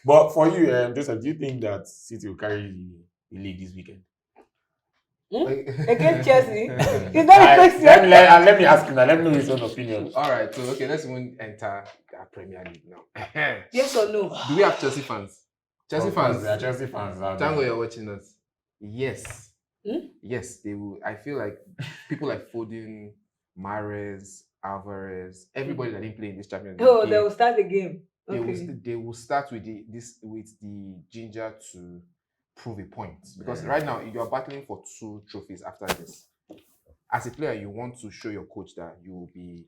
But for you, Joseph, do you think that City will carry the league this weekend? Against Chelsea? Is that a question? Let me ask you now. Let me know his own opinion. All right, so okay, let's even enter our Premier League now. Yes or no? Do we have Chelsea fans? Chelsea Of course, fans. they are Chelsea fans. out Tango, there. you're watching us. Yes. Yes, they will. I feel like people like Foden, Mahrez, Alvarez, everybody that didn't play in this Champions League Oh, game, they will start the game. they Okay. will start with the ginger to prove a point, because right now you are battling for 2 trophies after this. As a player, you want to show your coach that you will be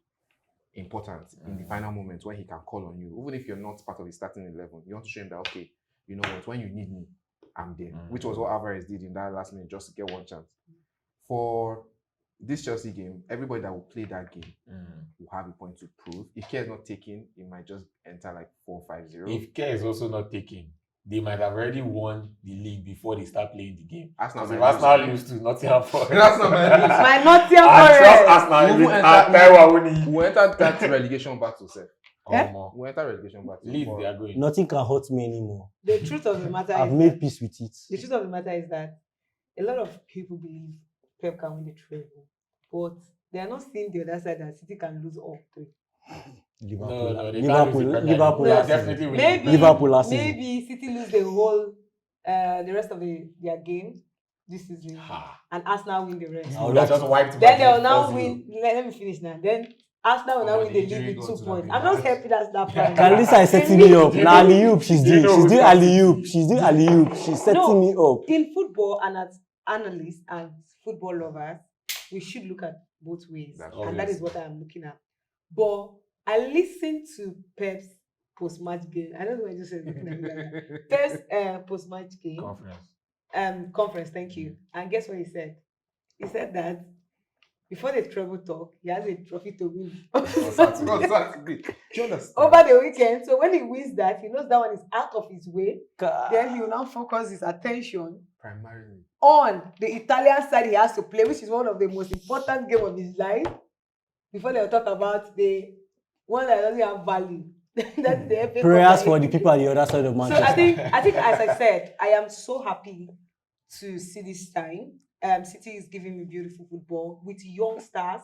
important in the final moments when he can call on you, even if you're not part of his starting 11. You want to show him that, okay, you know what, when you need me, I'm there, which was what Alvarez did in that last minute just to get one chance. For this Chelsea game, everybody that will play that game will have a point to prove. If Care is not taken, it might just enter like 4-5-0. If Care is also not taken, they might have already won the league before they start playing the game. Arsenal If might Arsenal lose to Nottingham Forest, Arsenal might lose. My Nottingham I trust Forest. Arsenal We with will Taiwo Awoniyi. We'll enter that relegation battle, sir. We'll enter relegation battle. Leeds, they are going. Nothing can hurt me anymore. The truth of the matter I've is made that, peace with it. the truth of the matter is that a lot of people believe Pep can win the treble, but they are not seeing the other side that City can lose all 3. Liverpool, No, they can't lose the Premier League. Liverpool, They are last season. definitely winning. Maybe Liverpool last season. maybe City lose the whole the rest of their games this season, and Arsenal win the rest. I would That love just to. wiped Then they Madrid will now 4-0. win. Let me finish now. Then Arsenal will now Oh, win the the league injury with goes 2 to points. that I'm just happy that's that plan. Calister is setting me up. You Now know- alley-oop, she's you doing. know She's who's doing got alley-oop. She's doing alley-oop. She's setting No. me up. In football and as analysts and football lovers, we should look at both ways, That's and that is obvious. what I'm looking at. But I listened to Pep's post-match game. I don't know why I just said looking at me like that. Pep's post-match game conference. Thank you. And guess what he said? He said that before the treble talk, he has a trophy to win Exactly. Do you understand? over the weekend. So when he wins that, he knows that one is out of his way. Then he will now focus his attention Primarily. on the Italian side he has to play, which is one of the most important games of his life. Before they'll talk about the one that doesn't have value. That's the FA Cup Prayers that for he- the people at the other side of So Manchester. I think, as I said, I am so happy to see this time. City is giving me beautiful football with young stars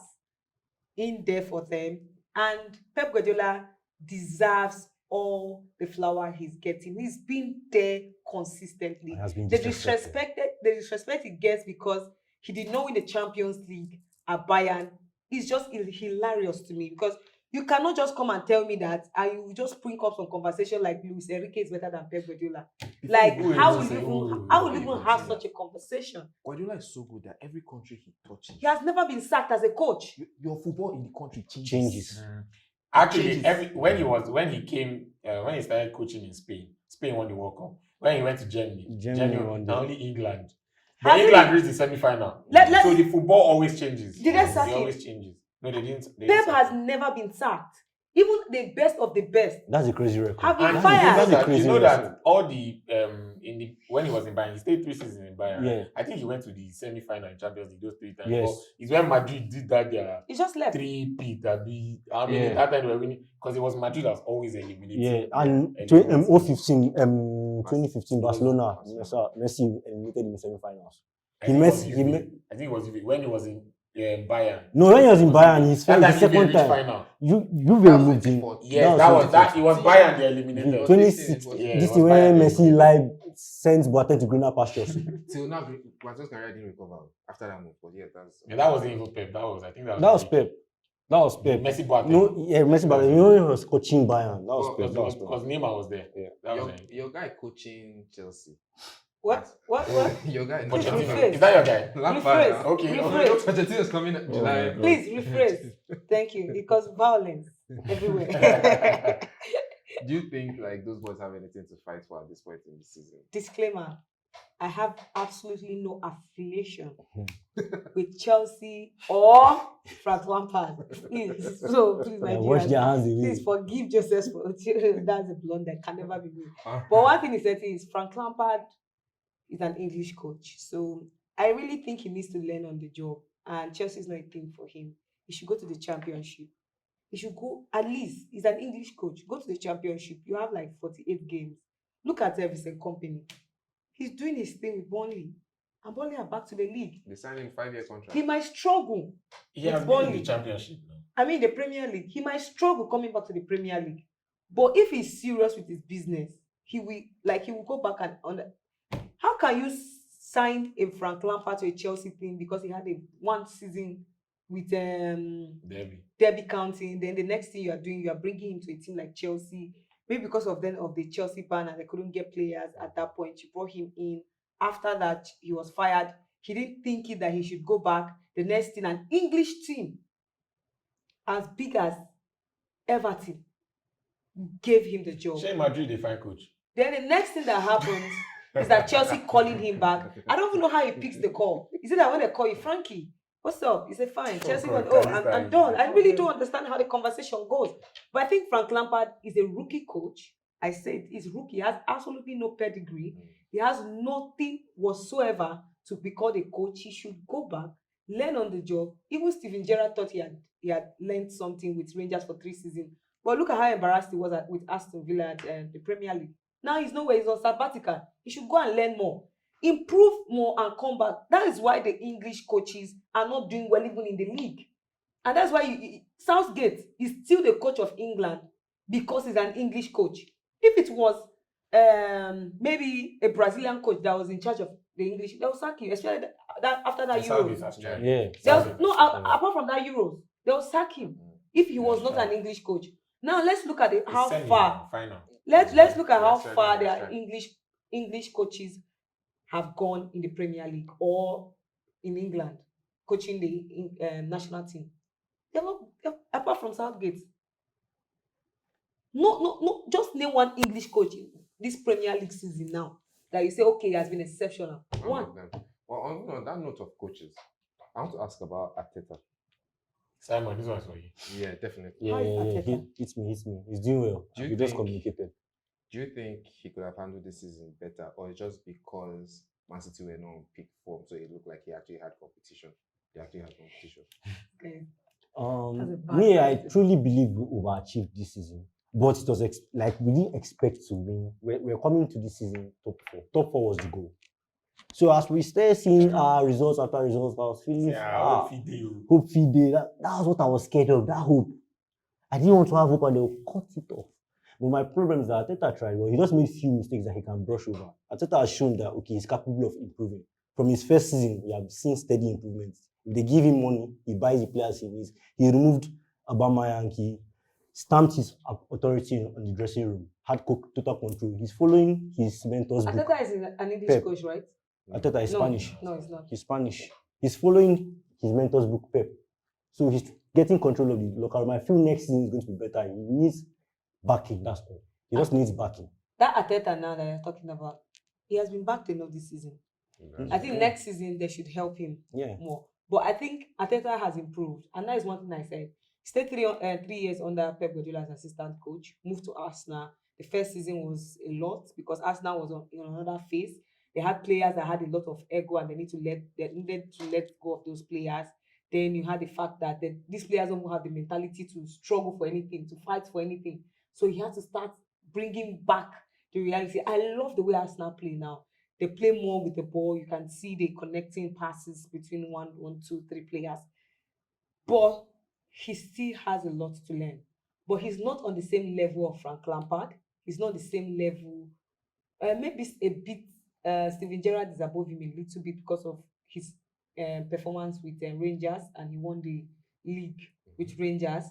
in there for them, and Pep Guardiola deserves all the flower he's getting. He's been there consistently. He has been The disrespected. disrespect he gets because he did not win the Champions League at Bayern is just hilarious to me, because you cannot just come and tell me that and you just bring up some conversation like Luis Enrique is better than Pep Guardiola. Like, how would you even have such a conversation? Guardiola is so good that every country he touches, He has never been sacked as a coach. your football in the country Changes. Actually, Changes. when he started coaching in Spain won the World Cup. When he went to Germany won won the- only England. Has But he- England reached the semi-final. Let- So the football always changes. Did they sack It him? always changes. No, they didn't. They Pep didn't sack has him. never been sacked. Even the best of the best That's a crazy record. have been And fired. That's a you crazy know record. that all the when he was in Bayern, he stayed 3 seasons in Bayern. Yeah. Right? I think he went to the semi-final in Champions League those 3 times. Yes. But it's when Madrid did that their He just left. 3-peat. Yeah. That time they were winning because it was Madrid that was always eliminating. Yeah, and eliminating. 2015 Barcelona, Messi eliminated in the semi-finals. I He think it met- was he Juve. met- I think it was Juve. When he was in Bayern. No, when he was in Bayern, his That the time Juve second reached time. final. You That moved him. 24. Yes, that was that. It was Bayern they eliminated. 2016. Yeah, it This was is when Bayern. Messi live sent Boateng to greener pastures. Till now, Guardiola's career didn't recover after that move. But yeah, That wasn't even Pep. I think That was Pep. That was Pep. Messi Boateng. No, yeah, Messi, but you know he was coaching Bayern. That was Oh, Pep. That was Pep. Because Neymar was there. Yeah. That was your guy coaching Chelsea. What? Your guy. Please Pochettino. rephrase. Is that your guy? Lampard. Rephrase. Okay. Rephrase. Pochettino is coming in July. God. Please rephrase. Thank you. Because violence everywhere. Do you think like those boys have anything to fight for at this point in the season? Disclaimer: I have absolutely no affiliation with Chelsea or Frank Lampard. Please, so please, my Wash their dear, hands please away. forgive Joseph for that's a blunder. Can never be me. But one thing is certain is Frank Lampard is an English coach, so I really think he needs to learn on the job. And Chelsea is not a thing for him. He should go to the championship. He should go at least. He's an English coach. Go to the championship. You have like 48 games. Look at Everson Company. He's doing his thing with Burnley. And Burnley are back to the league. They signed him 5-year contract. He might struggle. He With has been in Burnley. the championship now. I mean, the Premier League. He might struggle coming back to the Premier League. But if he's serious with his business, he will go back and how can you sign a Frank Lampard to a Chelsea team because he had one season with Derby County, then the next thing you are bringing him to a team like Chelsea, maybe because of the Chelsea ban and they couldn't get players at that point. You brought him in. After that, he was fired. He didn't think that he should go back. The next thing, an English team as big as Everton gave him the job. Shey Madrid dey find coach. Then the next thing that happens is that Chelsea calling him back. I don't even know how he picks the call. Is it that when they call you, Frankie, what's up? He said, fine. Chelsea God, went, Calister I'm is- done. I really don't understand how the conversation goes. But I think Frank Lampard is a rookie coach. I said he's rookie. He has absolutely no pedigree. He has nothing whatsoever to be called a coach. He should go back, learn on the job. Even Steven Gerrard thought he had learned something with Rangers for 3 seasons. But look at how embarrassed he was with Aston Villa at the Premier League. Now he's nowhere. He's on sabbatical. He should go and learn more, improve more, and come back. That is why the English coaches are not doing well even in the league. And that's why Southgate is still the coach of England because he's an English coach. If it was maybe a Brazilian coach that was in charge of the English, they will sack him, especially that after that Southgate Euros. has tried. Yeah. Apart from that Euros, they will sack him if he was not an English coach. Now let's look at how Semi, far. final. Let's look at how That's right, far that's their right. English coaches have gone in the Premier League or in England, coaching the national team. They're not, apart from Southgate. No. Just name one English coach in this Premier League season now that you say, okay, he has been exceptional. One One. of them. Well, on that note of coaches, I want to ask about Arteta. Simon, this one's for you. Yeah, definitely. Yeah, How is yeah, yeah. Arteta? Hits me. He's doing well. Do you We just think- communicated. Do you think he could have handled this season better, or just because Man City were not on peak form, so it looked like he actually had competition? They actually had competition. Okay. That's a bad Me, I question. truly believe we overachieved this season, but it was like we didn't expect to win. We're coming to this season top 4. Top 4 was the goal. So as we started seeing results after results, I was feeling Yeah, video. hope feed day. That was what I was scared of. That hope. I didn't want to have hope, and they'll cut it off. But my problem is that Arteta tried. Well, he just made few mistakes that he can brush over. Arteta has shown that okay, he's capable of improving. From his first season, we have seen steady improvements. If they give him money, he buys the players he needs. He removed Aubameyang. He stamped his authority on the dressing room. Had total control. He's following his mentor's book. Arteta is an English Pep. coach, right? Arteta is No, Spanish. No, it's not. He's Spanish. He's following his mentor's book, Pep. So he's getting control of the locker room. I feel next season is going to be better. He needs backing. That's all. He just needs backing. That Arteta now that you're talking about, he has been backed enough this season. I think Yeah. next season they should help him Yeah. more. But I think Arteta has improved, and that is one thing I said. Stayed 3 years under Pep Guardiola as assistant coach. Moved to Arsenal. The first season was a lot because Arsenal was in another phase. They had players that had a lot of ego, and they needed to let go of those players. Then you had the fact that these players don't have the mentality to struggle for anything, to fight for anything. So he had to start bringing back the reality. I love the way Arsenal play now. They play more with the ball. You can see the connecting passes between 1, 2, 3 players. But he still has a lot to learn. But he's not on the same level of Frank Lampard. He's not the same level. Maybe a bit. Steven Gerrard is above him a little bit because of his performance with Rangers, and he won the league with Rangers.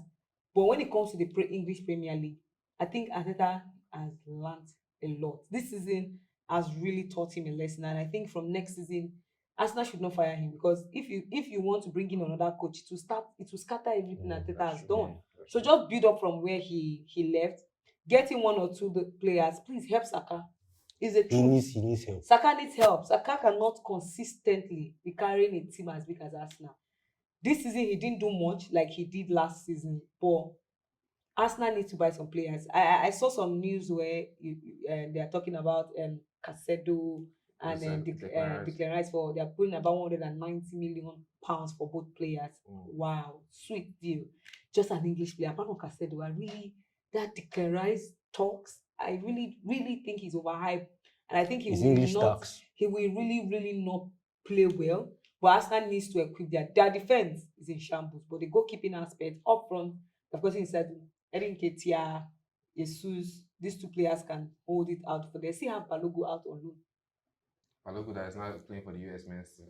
But when it comes to the English Premier League, I think Arteta has learned a lot. This season has really taught him a lesson, and I think from next season, Arsenal should not fire him, because if you want to bring in another coach, it will scatter everything Arteta has done. So just build up from where he left, get in 1 or 2 players. Please help Saka. Is the He truth. needs help. Saka needs help. Saka cannot consistently be carrying a team as big as Arsenal. This season he didn't do much like he did last season, but Arsenal needs to buy some players. I saw some news where they are talking about Caicedo and Declan Rice for they are putting about 190 million pounds for both players. Wow, sweet deal. Just an English player. Apart from Caicedo, I really that Declan Rice talks I really, really think he's overhyped, and I think His English tax. he will really, really not play well. But Arsenal needs to equip their defense is in shambles, but the goalkeeping aspect up front, of course, inside Erin Ketia, Jesus, these two players can hold it out for. They still have Balogu out on loan. Balogun that is now playing for the US men's team.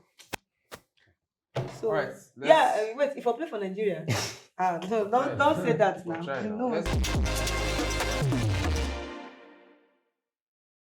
So All right, yeah, wait. If I play for Nigeria, no, don't say that We'll now. try now. No. Let's